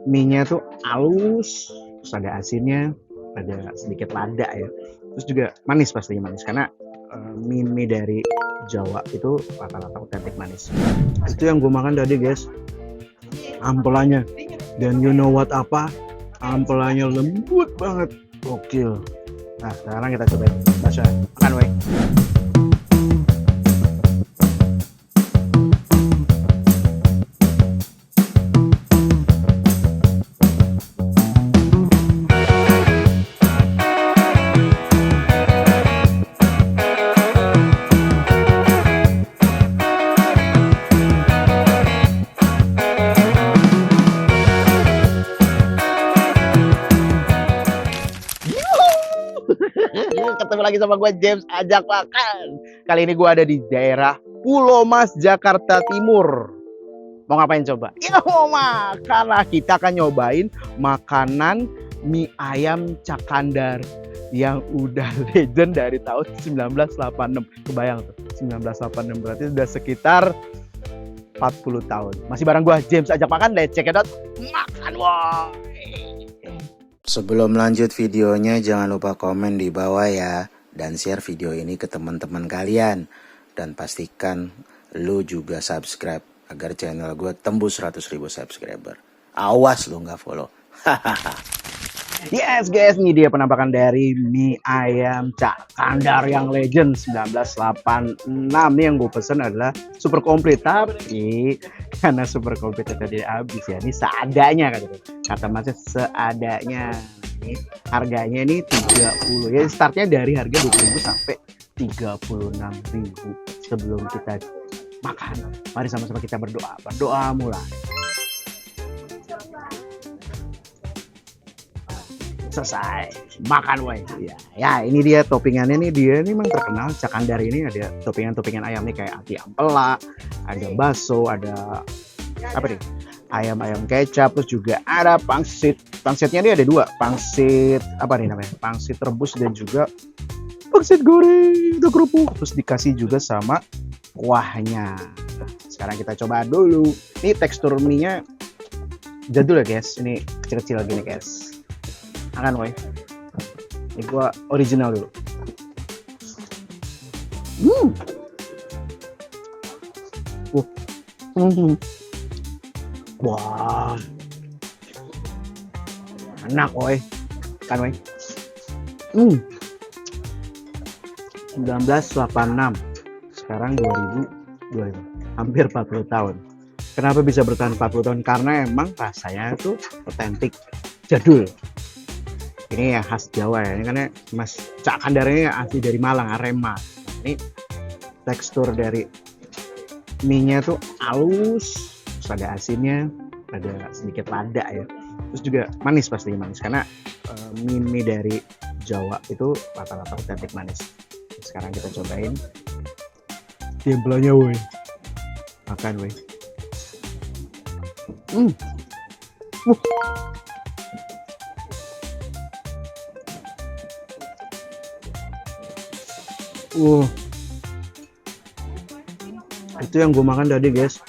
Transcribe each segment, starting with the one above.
mie-nya tuh halus, terus ada asinnya, ada sedikit lada ya. Terus juga manis, pastinya manis karena mie dari Jawa itu rata-rata otentik manis. Itu yang gue makan tadi guys, ampelannya. Dan you know what apa? Ampelannya lembut banget, gokil. Nah sekarang kita cobain bakso, makan weh. Ketemu lagi sama gue James Ajak Makan. Kali ini gue ada di daerah Pulau Mas, Jakarta Timur. Mau ngapain coba? Ya mau makan lah. Kita akan nyobain makanan mie ayam Cakandar yang udah legend dari tahun 1986. Kebayang tuh, 1986 berarti udah sekitar 40 tahun. Masih bareng gue James Ajak Makan. Let's check it out. Makan wah. Sebelum lanjut videonya, jangan lupa komen di bawah ya, dan share video ini ke teman-teman kalian. Dan pastikan lu juga subscribe agar channel gue tembus 100.000 subscriber. Awas lu nggak follow. Yes guys, ini dia penampakan dari mie ayam Cakandar yang legend 1986. Nih yang gue pesen adalah super komplit, tapi karena super komplit tadi habis ya, ini seadanya kata masnya, seadanya. Ini harganya ini 30 ya, startnya dari harga 20.000 sampai 36.000. Sebelum kita makan, mari sama-sama kita berdoa mulai. Selesai makan woi ya ini dia toppingannya nih, dia ini memang terkenal Cakandar ini. Ada toppingan ayam nih kayak ati ampela, ada bakso, ada apa nih, ayam kecap, terus juga ada pangsitnya ini ada dua, pangsit apa nih namanya, pangsit rebus dan juga pangsit goreng itu kerupuk, terus dikasih juga sama kuahnya. Sekarang kita coba dulu. Ini tekstur mie nya jadul ya guys, ini kecil-kecil gini guys. Makan woi, ini gua original dulu. Wah, enak woi, kan woi. 1986, sekarang 2000, hampir 40 tahun. Kenapa bisa bertahan 40 tahun? Karena emang rasanya itu otentik, jadul. Ini ya khas Jawa ya, ini karena Mas Cakandar ini asli dari Malang, Arema. Ini tekstur dari mie-nya tuh halus, terus ada asinnya, ada sedikit lada ya. Terus juga manis, pastinya manis karena mie dari Jawa itu rata-rata otentik manis. Sekarang kita cobain tempelnya woi. Makan woi. Itu yang gue makan tadi guys,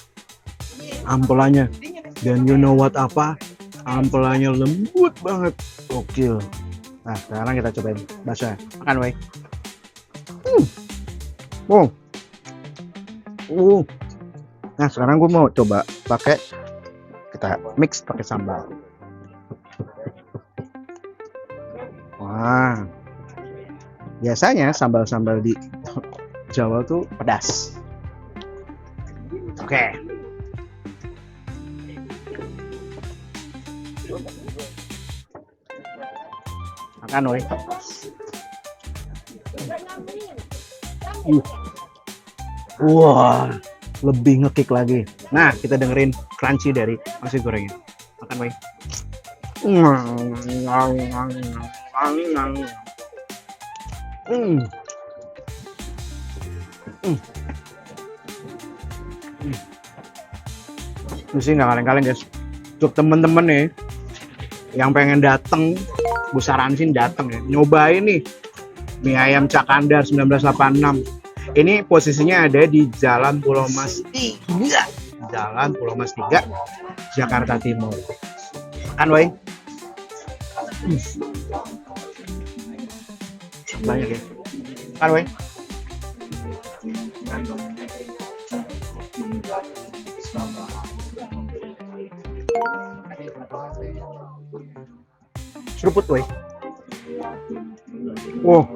ampelannya. Dan you know what apa? Ampelannya lembut banget, gokil. Nah sekarang kita cobain bakso, makan woi. Nah sekarang gue mau coba pakai, kita mix pakai sambal. Wah, biasanya sambal-sambal di Jawa tuh pedas. Oke. Makan woi. Wah, lebih ngekick lagi. Nah, kita dengerin crunchy dari nasi gorengnya. Makan woi. Ini sih nggak kaleng-kaleng guys. Untuk temen-temen nih yang pengen dateng, gue saranin dateng ya, nyobain nih mie ayam Cakandar 1986. Ini posisinya ada di Jalan Pulau Mas 3, Jalan Pulau Mas 3, Jakarta Timur. Kan woi. Banyak ya. Kan woi. Seruput woi. Wow.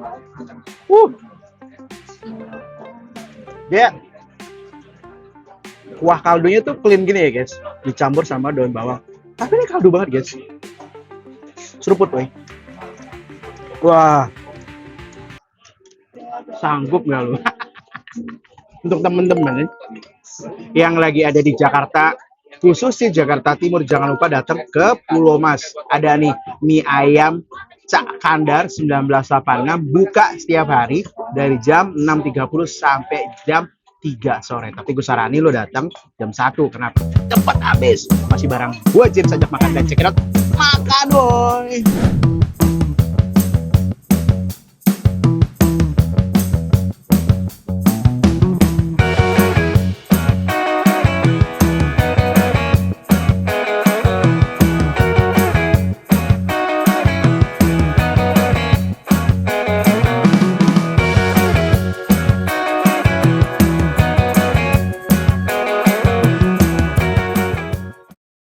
Dia kuah kaldunya tuh clean gini ya guys, dicampur sama daun bawang. Tapi ini kaldu banget guys. Seruput woi. Wah. Sanggup nggak lu? Untuk temen-temen yang lagi ada di Jakarta, khusus di Jakarta Timur, jangan lupa datang ke Pulau Mas. Ada nih mie ayam Cak Kandar 1986, buka setiap hari dari jam 6.30 sampai jam 3 sore. Tapi gue saranin lo datang jam 1, kenapa? Cepat habis. Masih barang gue James ajak makan dan check it out. Makan boy.